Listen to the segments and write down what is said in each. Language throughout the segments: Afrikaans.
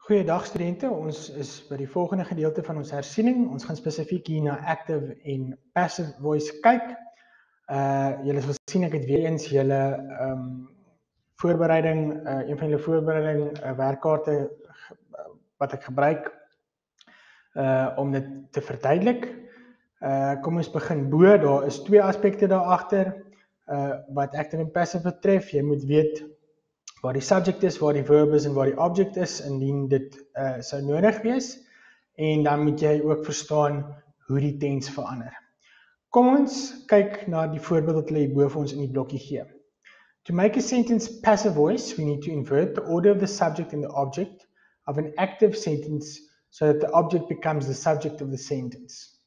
Goeiedag studente, ons is by die volgende gedeelte van ons hersiening. Ons gaan spesifiek hier na active en passive voice kyk. Julle sal sien ek het weer eens julle voorbereiding, een van julle voorbereiding werkkaarte wat ek gebruik om dit te verduidelik. Kom ons begin bo, daar is twee aspekte daar agter wat active en passive betref. Jy moet weet waar die subject is, waar die verb is en waar die object is, indien dit sou nodig wees. En dan moet jy ook verstaan hoe die tens verander. Kom ons kyk na die voorbeeld wat hulle hierbo vir ons in die blokkie gee. To make a sentence passive voice, we need to invert the order of the subject and the object of an active sentence so that the object becomes the subject of the sentence.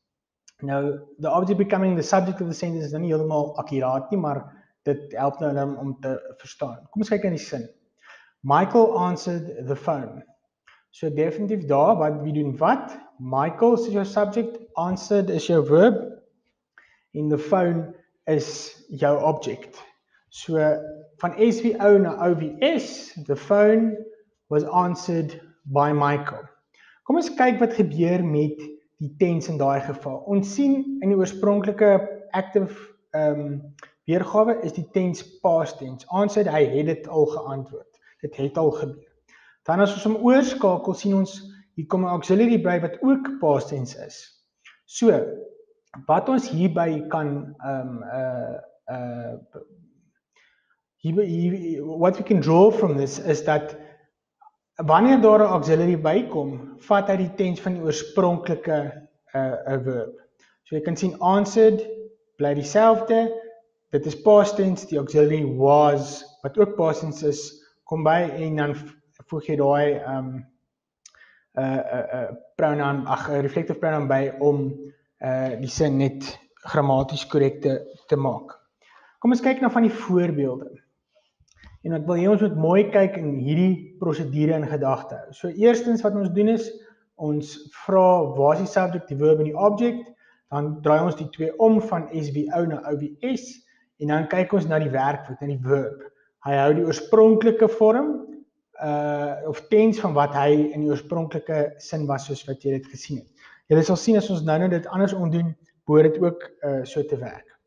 Nou, the object becoming the subject of the sentence is nou nie heeltemal akkuraat nie, maar dit help nou om te verstaan. Kom ons kyk in die sin. Michael answered the phone. So definitief daar, wat wie doen wat? Michael is jou subject, answered is jou verb, en the phone is jou object. So van SVO na OVS, the phone was answered by Michael. Kom ons kyk wat gebeur met die tens in daai geval. Ons sien in die oorspronklike active weergawe is die tens past tense. Answered, hy het dit al geantwoord. Dit het al gebeur. Dan as ons hom oorskakel, sien ons, hier kom 'n auxiliary by wat ook past tense is. So, wat ons hierby kan, what we can draw from this is dat, wanneer daar 'n auxiliary bykom, vat hy die tens van die oorspronklike verb. So jy kan sien, answered, bly dieselfde, dit is past tense, die auxiliary was, wat ook past tense is, kom by en dan voeg jy daai pronoun, reflective pronoun by om die sin net grammaties korrek te maak. Kom ons kyk nou van die voorbeelde. En ek wil hê ons moet mooi kyk in hierdie prosedure in gedagte hou. So eerstens wat ons doen is, ons vra waar is die subject, die verb en die object, dan draai ons die twee om van SVO na OVS, en dan kyk ons na die werkwoord, na die verb. Hy hou die oorspronklike vorm, of tens van wat hy in die oorspronklike sin was, soos wat jy dit gesien het. Julle sal sien as ons nou dit anders doen, behoort dit ook so te werk.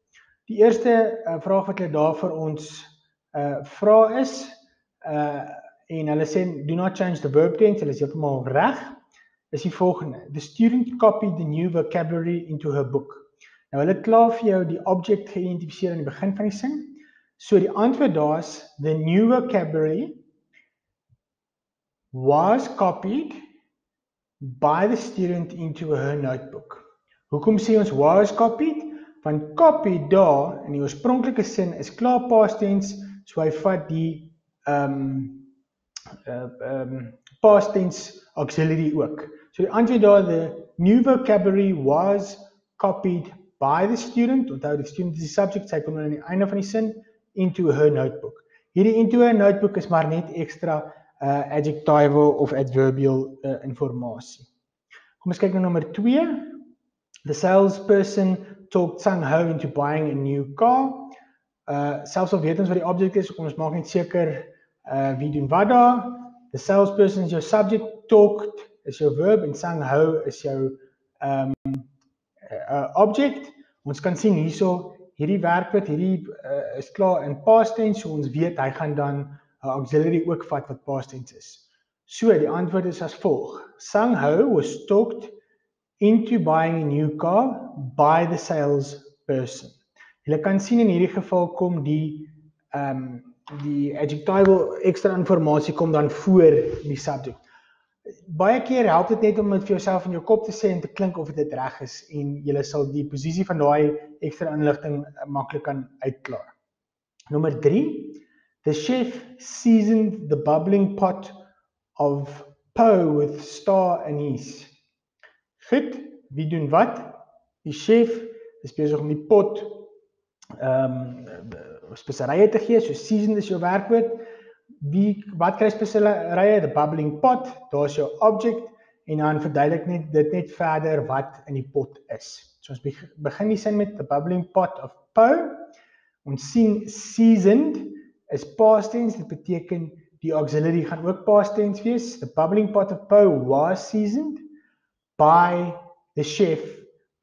Die eerste vraag wat hulle daar vir ons vra is, en hulle sê, do not change the verb tense, hulle is heeltemal reg, is die volgende. The student copied the new vocabulary into her book. Nou hulle klaar vir jou die object geïdentifiseer in die begin van die sin. So die antwoord daar is, the new vocabulary was copied by the student into her notebook. Hoekom sê ons was copied? Want copied daar in die oorspronklike sin is klaar past tense, so hy vat die past tense auxiliary ook. So die antwoord daar, the new vocabulary was copied by the student, onthou die student is die subject, sy kom aan die einde van die sin, into her notebook. Hierdie into her notebook is maar net ekstra adjectival of adverbial informasie. Kom ons kyk na nommer 2. The salesperson talked Sang-ho into buying a new car. Selfs al weet ons wat die object is, kom ons maak net seker wie doen wat daar. The salesperson is jou subject, talked is jou verb en Sang-ho is jou object. Ons kan sien hierso, hierdie werkwoord, hierdie is klaar in past tense, so ons weet hy gaan dan auxiliary ook vat wat past tense is. So die antwoord is as volg. Sang-ho was talked into buying a new car by the salesperson. Julle kan sien in hierdie geval kom die adjectival ekstra informasie kom dan voor die subject. Baie keer help dit net om dit vir jouself in jou kop te sê en te klink of dit reg is en julle sal die posisie van daai ekstra inligting maklik kan uitklaar. Nommer 3. The chef seasoned the bubbling pot of po with star anise. Goed, wie doen wat? Die chef is besig om die pot speserye te gee, so seasoned is jou werkwoord. Wat kry speserye? The bubbling pot, daar is jou object, en dan verduidelik dit net verder wat in die pot is. So ons begin die sin met the bubbling pot of po. Ons sien seasoned is past tense, dit beteken die auxiliary gaan ook past tense wees. The bubbling pot of po was seasoned by the chef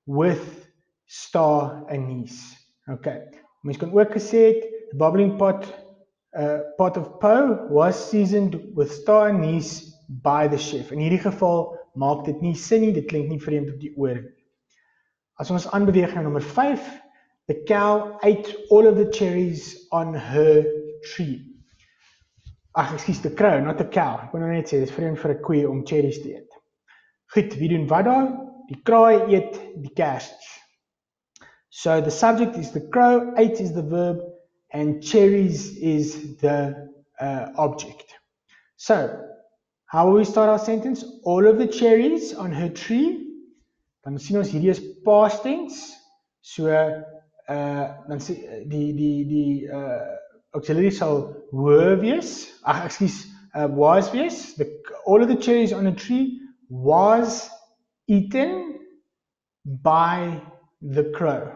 with star anise. Okay. Mens kan ook gesê het, the bubbling pot of po was seasoned with star anise by the chef. In hierdie geval maak dit nie sin nie, dit klink nie vreemd op die oor nie. As ons aanbeweeg na nommer 5, the cow ate all of the cherries on her tree. Ag, excuse, the crow, not the cow. Ek wil nou net sê, dit is vreemd vir 'n koe om cherries te eet. Goed, wie doen wat daar? Die kraai eet die kersies. So the subject is the crow, ate is the verb, and cherries is the object. So, how will we start our sentence? All of the cherries on her tree. Dan sien ons hierdie is past tense. So, dan sê die auxiliary sal were wees. Ag, excuse, was wees. All of the cherries on a tree was eaten by the crow.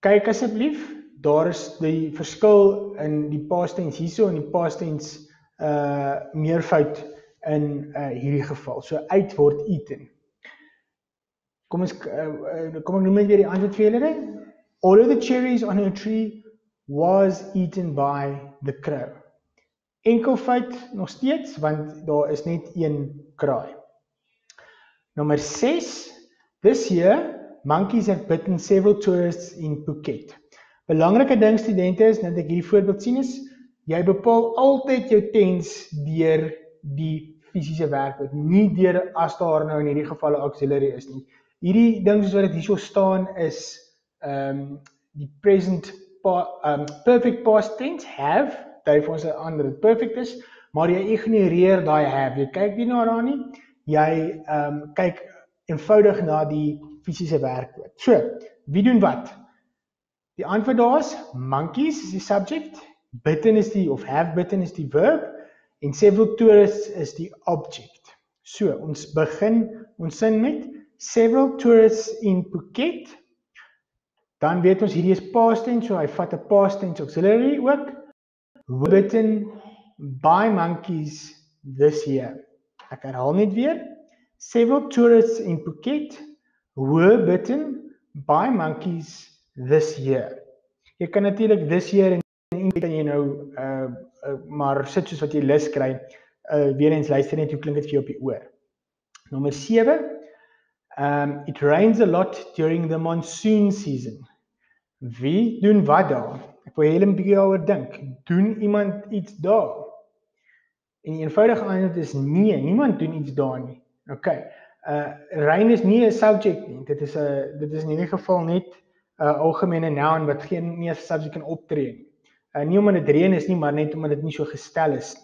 Kyk asseblief, daar is die verskil in die past tense hierso en die past tense meervoud in hierdie geval. So uit word eaten. Kom ek noem net weer die antwoord vir julle. All of the cherries on her tree was eaten by the crow. Enkelvoud nog steeds, want daar is net een kraai. Nummer 6. This year, monkeys have bitten several tourists in Phuket. Belangrike ding studente is, net ek hierdie voorbeeld sien is, jy bepaal altyd jou tense deur die fisiese werkwoord, nie deur as daar nou in hierdie geval 'n auxiliary is nie. Hierdie ding soos wat dit hierso staan is die present perfect past tense have, dui vir ons aan dat dit perfect is, maar jy ignoreer daai have. Jy kyk nie na daar nie, jy kyk eenvoudig na die fisiese werkwoord. So, wie doen wat? Die antwoord daar is monkeys is die subject, bitten is die of have bitten is die verb en several tourists is die object. So, ons begin ons sin met several tourists in Phuket. Dan weet ons hierdie is past tense, so hy vat 'n past tense auxiliary ook. Were bitten by monkeys this year. Ek herhaal net weer. Several tourists in Phuket were bitten by monkeys this year. Jy kan natuurlik this year en kan jy nou maar sit soos wat jy lus kry. Weer eens luister net hoe klink dit vir jou op die oor. Nommer 7. It rains a lot during the monsoon season. Wie doen wat daar? Ek wil hele 'n bietjie daaroor dink. Doen iemand iets daar? En die eenvoudige antwoord is nee, niemand doen iets daar nie. Okay. Rain is nie 'n subject nie. Dit is in hierdie geval net 'n algemene noun wat geen nie 'n subject kan optree nie. Nie omdat dit reën is nie, maar net omdat dit nie so gestel is nie.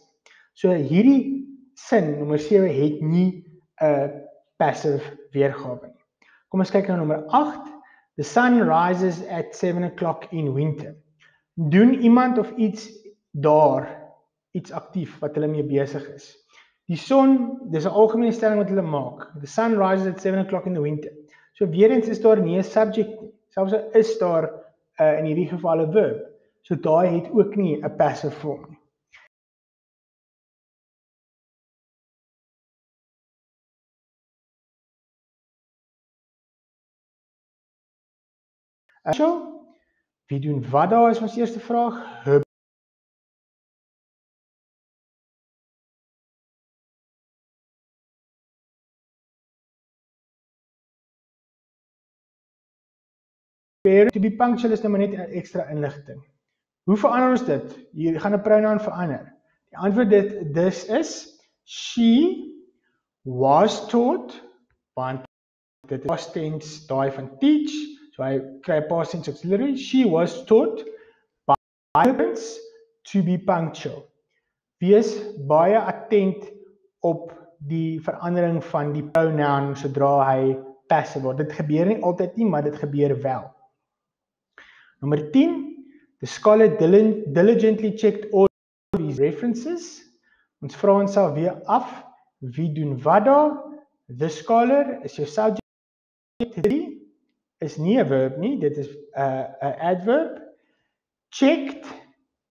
So hierdie sin, nommer 7, het nie 'n passive weergawe nie. Kom ons kyk na nommer 8. The sun rises at 7 o'clock in winter. Doen iemand of iets daar, iets aktief wat hulle mee besig is. Die son, dis 'n algemene stelling wat hulle maak. The sun rises at 7 o'clock in the winter. So weer eens is daar nie 'n subject nie. Selfs is daar in hierdie geval 'n verb. So daai het ook nie 'n passive vorm nie. So, wie doen wat daar is ons eerste vraag? To be punctual is nou maar net extra inligting. Hoe verander ons dit? Hier gaan 'n pronoun verander. Die antwoord dis is she was taught, want dit is past tense daai van teach, so hy kry past tense auxiliary. She was taught by parents to be punctual. Wees baie attent op die verandering van die pronoun sodra hy passive word. Dit gebeur nie altyd nie, maar dit gebeur wel. Nummer 10, the scholar diligently checked all these references. Ons vra onsself weer af, wie doen wat daar? The scholar is jou subject, is nie 'n verb nie, dit is 'n adverb. Checked